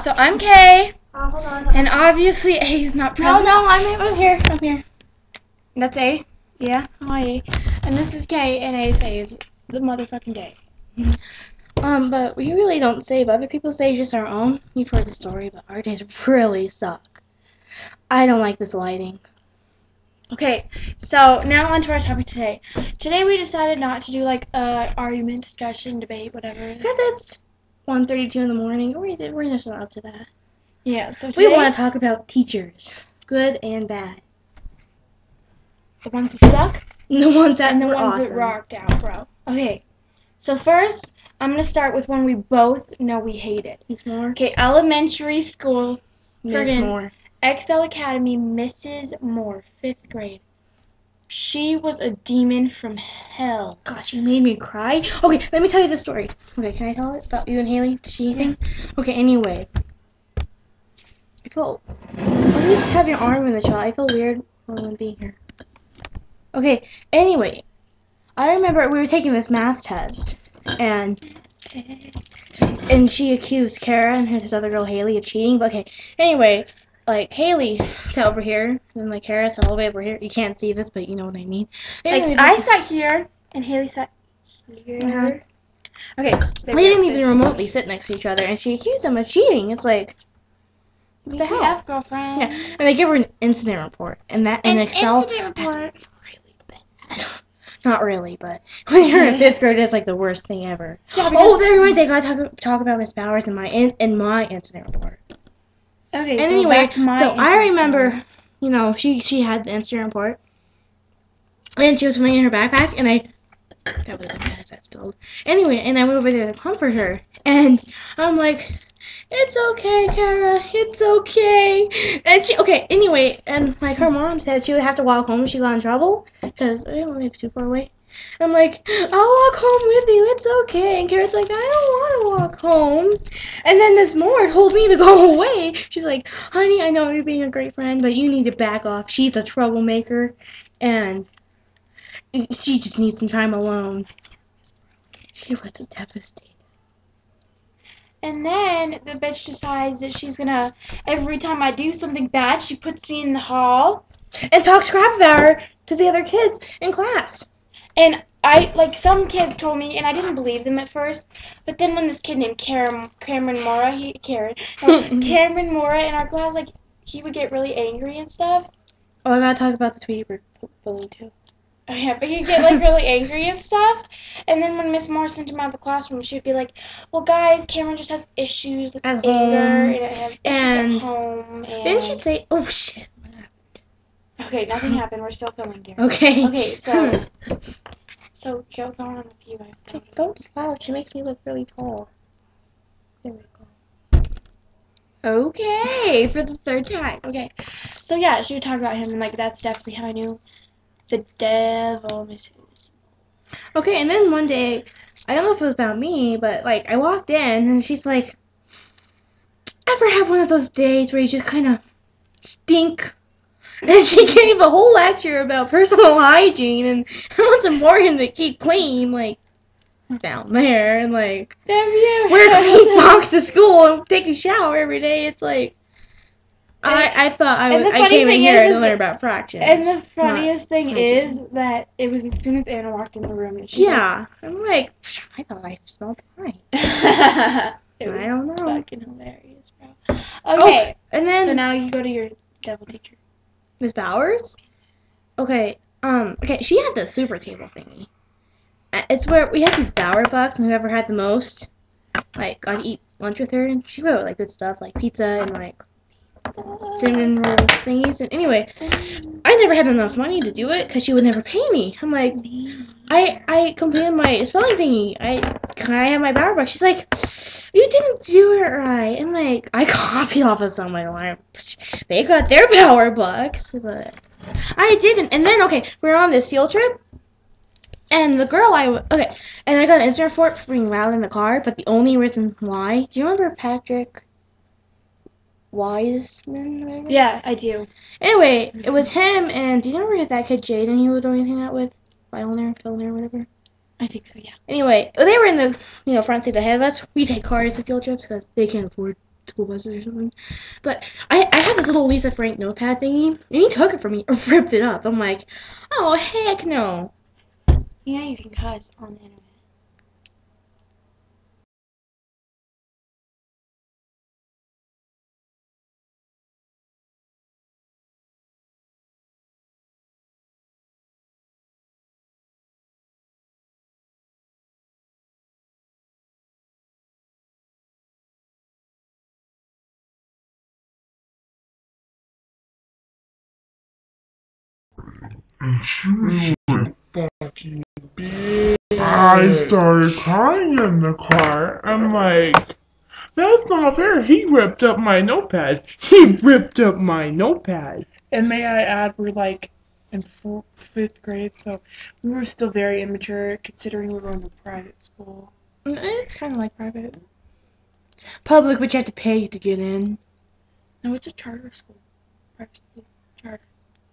So I'm Kay, Hold on. and obviously A is not present. No, I'm here. I'm here. That's A. Yeah. Hi A. And this is Kay, and A saves the motherfucking day. But we really don't save other people's days, just our own. You've heard the story, but our days really suck. I don't like this lighting. Okay, so now on to our topic today. Today we decided not to do like argument, discussion, debate, whatever. Because it's 1:32 in the morning. We're just not up to that. Yeah, so today, We want to talk about teachers, good and bad. the ones that suck The ones that and the were ones awesome. that rocked out, bro. Okay, so first I'm gonna start with one we both know we hated. Miss Moore. Okay, elementary school. Miss Friggin' Moore. Excel Academy, Mrs. Moore, 5th grade. She was a demon from hell. God, you made me cry. Okay, let me tell you the story. Okay, can I tell it about you and Haley? Did she anything? Okay, anyway. I felt... Let me just have your arm in the shot. I feel weird being here. Okay, anyway. I remember we were taking this math test. And she accused Kara and this other girl, Haley, of cheating. But okay, anyway. Like, Haley sat over here, and like Kara sat all the way over here. You can't see this, but you know what I mean. Anyway, Like, I sat here, and Haley sat here. Uh-huh. Okay. We didn't even remotely sit next to each other, and she accused him of cheating. It's like, what the hell? BTF, girlfriend. Yeah, and they give her an incident report, and that in Excel, incident report. that's really bad. Not really, but when you're in 5th grade, it's like the worst thing ever. Yeah, Oh, that reminds me, I gotta talk about Miss Bowers and my incident report. Okay, And so anyway, back to my so I incident remember, report. you know, she had the incident report, and she was putting it in her backpack, and that would have been bad if that spilled. Anyway, and I went over there to comfort her, and I'm like, it's okay, Kara, it's okay. And anyway, and like her mom said she would have to walk home if she got in trouble, because I didn't live too far away. I'm like, I'll walk home with you, it's okay. And Kara's like, I don't want to walk home. And then Miss Moore told me to go away. She's like, honey, I know you're being a great friend, but you need to back off. She's a troublemaker, and she just needs some time alone. She was devastated. And then the bitch decides that she's gonna, every time I do something bad, she puts me in the hall. And talks crap about her to the other kids in class. And some kids told me, and I didn't believe them at first, but then when this kid named Cameron Mora, Cameron Mora in our class, like, he would get really angry and stuff. Oh, I gotta talk about the Tweety Bird bullying too. Oh, yeah, but he'd get, like, really angry and stuff. And then when Miss Moore sent him out of the classroom, she'd be like, well, guys, Cameron just has issues with At anger, home. and it has issues And at home, and... Didn't she say, oh, shit. Okay, nothing happened. We're still filming, dear. Okay. Okay, so... So, go on with you. Don't slouch. She makes me look really tall. There we go. Okay, for the 3rd time. Okay. So, yeah, she would talk about him, and, like, that's definitely how I knew the devil. Okay, and then one day, I don't know if it was about me, but, like, I walked in, and she's like, ever have one of those days where you just kind of stink? And she gave a whole lecture about personal hygiene and how it's important to keep clean, like, down there, and, like, wear clean socks to school and take a shower every day. It's like, I thought I came in here to learn about fractions. And the funniest thing is that it was as soon as Anna walked in the room. And I'm like, I thought I smelled fine. It was I don't know. fucking hilarious, bro. Okay, and then so now you go to your devil teacher. Miss Bowers? Okay, she had the super table thingy. It's where we had these Bower bucks, and whoever had the most, like, got to eat lunch with her, and she wrote, like, good stuff, like pizza and, like, cinnamon rolls thingies. And anyway, I never had enough money to do it, because she would never pay me. I'm like, I completed my spelling thingy. Can I have my Bower buck? She's like, you didn't do it right. And, like, I copied off of someone. They got their Bower bucks, but I didn't. And then, okay, we were on this field trip, and the girl and I got an incident report for being loud in the car, but the only reason why, do you remember Patrick Wiseman? Yeah, I do. Anyway, it was him, and do you remember that kid Jaden he was always hanging out with? Filner, whatever. I think so, yeah. Anyway, they were in the front seat ahead of us. We take cars to field trips because they can't afford school buses or something. But I had this little Lisa Frank notepad thingy, and he took it from me and ripped it up. I'm like, oh, heck no. You know you can cuss on the internet. And she was fucking big. I started crying in the car. I'm like, that's not fair. He ripped up my notepad. He ripped up my notepad. And may I add, we're like in fifth grade, so we were still very immature considering we were going to private school. It's kind of like private. Public, but you have to pay to get in. No, it's a charter school. Private school. Charter.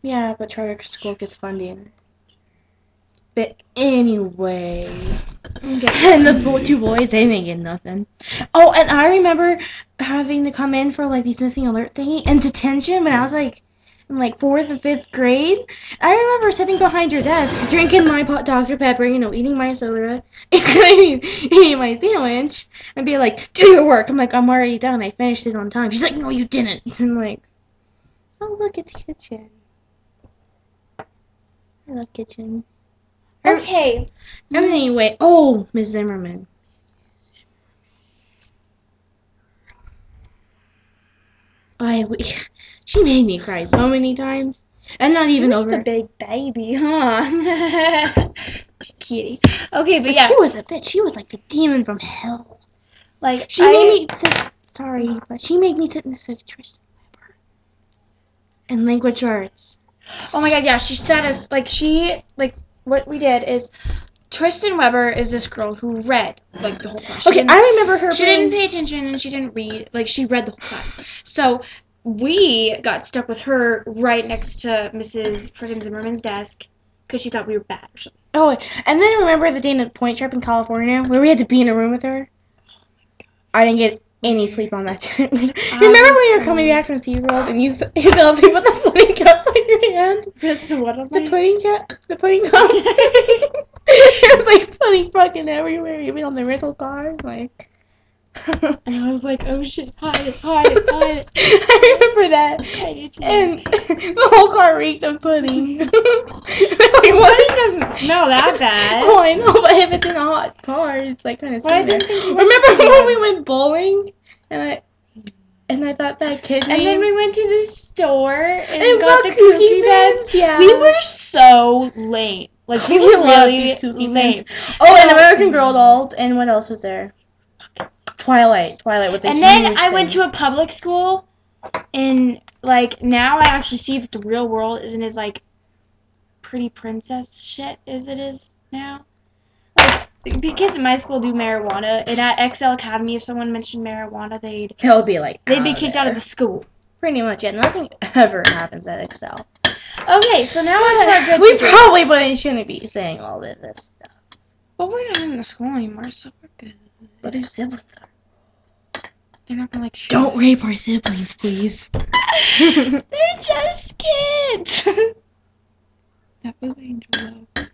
Yeah, but charter school gets funding. But anyway, and the two boys, they didn't get nothing. Oh, and I remember having to come in for like these missing alert thingy and detention when I was like in like 4th and 5th grade. I remember sitting behind your desk, drinking my Dr. Pepper, eating my soda, eating my sandwich, and be like, do your work. I'm like, I'm already done. I finished it on time. She's like, no, you didn't. I'm like, oh, look, it's kitchen. I love kitchen. Okay. Anyway, oh, Miss Zimmerman. She made me cry so many times, and not even over. She's the big baby, huh? Just kidding. Okay, but But yeah, she was a bitch. She was like the demon from hell. like She made me sit. Sorry, but she made me sit next to Tristan Weber. And language arts. Oh my god, yeah, she sat us what we did is Tristan Weber is this girl who read like the whole class. Okay, I remember her. She didn't pay attention and she didn't read. Like she read the whole class. So we got stuck with her right next to Mrs. freaking Zimmerman's desk because she thought we were bad or something. Oh, and then remember the day in Point Trip in California where we had to be in a room with her? I didn't get any sleep on that. Remember when you were coming back from SeaWorld and you fell asleep with the pudding cup in your hand? The pudding cup? The pudding cup? It was like pudding fucking everywhere, even on the rental car. Like. And I was like, oh shit, hide it, hide it, hide it. I remember that. I did too. And the whole car reeked of pudding. Like, Pudding doesn't smell that bad. Oh, I know, but if it's in a hot car, it's like kind of But I similar. didn't think you Remember when we went bowling and I thought that kid And then we went to the store and got got the cookie beds. Yeah. We were so lame. Like we were really lame. Oh, and American Girl dolls, and what else was there? Twilight was a And huge then I thing. went to a public school, and like now I actually see that the real world isn't as like pretty princess shit as it is now. Like the kids at my school do marijuana, and at XL Academy, if someone mentioned marijuana, they'd He'll be like be kicked out of the school. Pretty much, yeah. Nothing ever happens at Excel. Okay, so now on to our good We teachers. probably shouldn't be saying all of this stuff. But we're not in the school anymore, so we're good. But our siblings are. They're not gonna like to shoot Don't us. rape our siblings, please. They're just kids. That was Angel Love.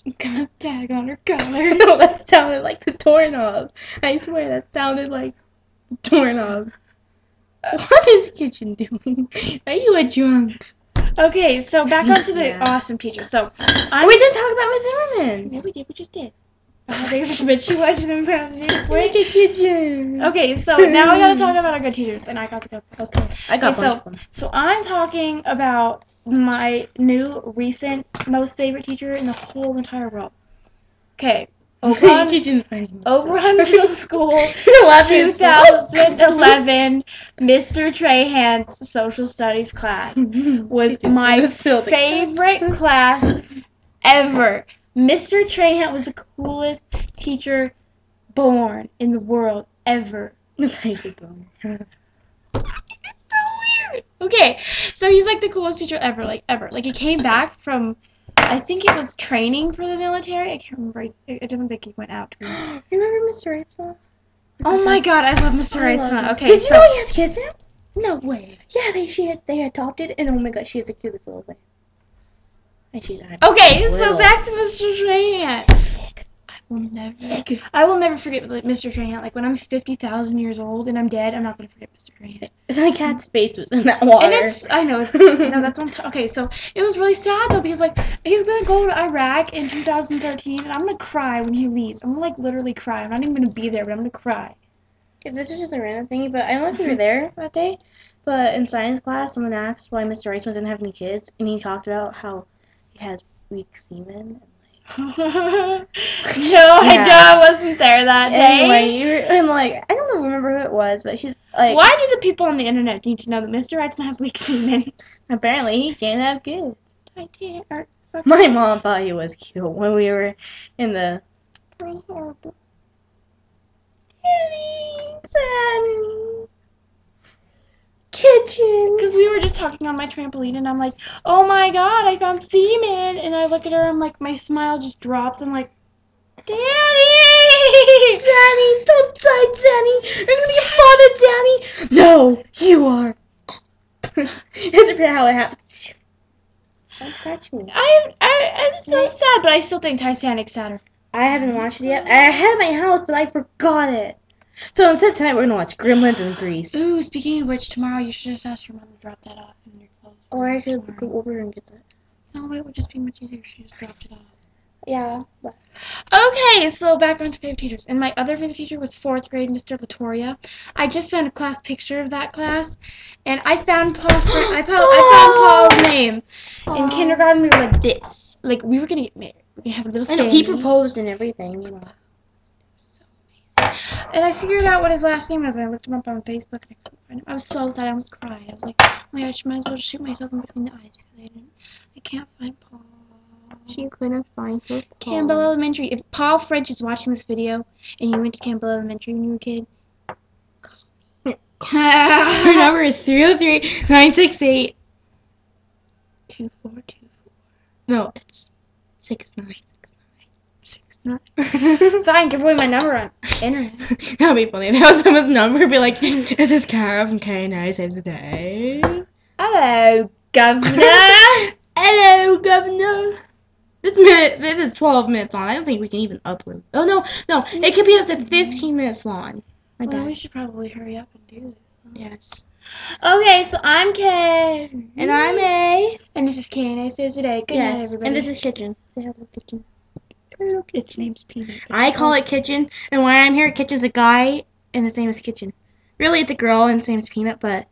She's got a tag on her collar. No, that sounded like the doorknob. I swear, that sounded like the doorknob. What is Kitchen doing? Are you a drunk? Okay, so back onto the Yeah. awesome teacher. So We didn't talk about Miss Zimmerman. Yeah, we did. We just did. I think of a bitch she watched them from Like a kitchen. Okay, so now we gotta talk about our good teachers, and I got to go. Okay. I got Okay, a bunch of them. So I'm talking about my new recent most favorite teacher in the whole entire world. Okay, Oberon Kitchen's funny. Middle School, 2011, Mr. Trahan's social studies class was my Let's fill the favorite class ever. Mr. Trahan was the coolest teacher born in the world ever. It's so weird. Okay, so he's like the coolest teacher ever, like ever. Like he came back from I think it was training for the military. I can't remember. I don't think he went out. Remember Mr. Reitsma? Oh my god, I love Mr. I love Reitsma. him. Okay, Did you know he has kids now? No way. Yeah, they adopted, and oh my god, she is the cutest little thing. And she's Okay, so little. back to Mr. Trahant. I will never forget Mr. Trahant. Like when I'm 50,000 years old and I'm dead, I'm not gonna forget Mr. Trahant. My cat's face was in that water. And I know it's no, that's on. Okay, so it was really sad though because like he's gonna go to Iraq in 2013, and I'm gonna cry when he leaves. I'm gonna like literally cry. I'm not even gonna be there, but I'm gonna cry. Okay, this is just a random thingy, but I don't know if you were there that day, but in science class, someone asked why Mr. Reisman didn't have any kids, and he talked about how he has weak semen. No, I wasn't there that day. Anyway, and like I don't remember who it was, but she's like, Why do the people on the internet need to know that Mr. Reisman has weak semen? apparently he can't have kids. I did. My mom thought he was cute when we were in the Horrible. Sandy kitchen. Because we were just talking on my trampoline, and I'm like, oh my god, I found semen. And I look at her, I'm like, my smile just drops. I'm like, Daddy! Danny, don't die, Danny. You're gonna be a father, Danny. No, you are. It's pretty how it happens. Don't scratch me. I'm so sad, but I still think Titanic's sadder. I haven't watched it yet. I had my house, but I forgot it. So instead tonight we're gonna watch Gremlins and Grease. Ooh, speaking of which, tomorrow you should just ask your mom to drop that off in your clothes. Or I could go over and get that. No, but it would just be much easier if she just dropped it off. Yeah. But Okay, so back on to favorite teachers. And my other favorite teacher was 4th grade, Mr. Latoria. I just found a class picture of that class, and I found I found Paul's name. In kindergarten, we were like this. Like, we were gonna get married. We're gonna have a little I family. know, he proposed and everything, you know. And I figured out what his last name was, and I looked him up on Facebook, and I couldn't find him. I was so sad, I almost cried. I was like, oh my gosh, I might as well just shoot myself in between the eyes, because I can't find Paul. She couldn't find her Paul. Campbell Elementary. If Paul French is watching this video, and you went to Campbell Elementary when you were a kid, Her number is 303-968. 2424. No, it's 6969. 69. Fine, give away my number on internet. That'd be funny. That was someone's number. Be like, this is Cara from K9 Saves the Day. Hello, Governor. Hello, Governor. This is 12 minutes long. I don't think we can even upload. Oh, no. It could be up to 15 minutes long. My Well, bad. we should probably hurry up and do this. Yes. Okay, so I'm Kay. And I'm A. And this is K9 Saves the Day. Good night, everybody. And this is Kitchen. Say hello, Kitchen. Its name's Peanut. I call it Kitchen, and when I'm here, Kitchen's a guy, and his name is Kitchen. Really, it's a girl, and his name is Peanut, but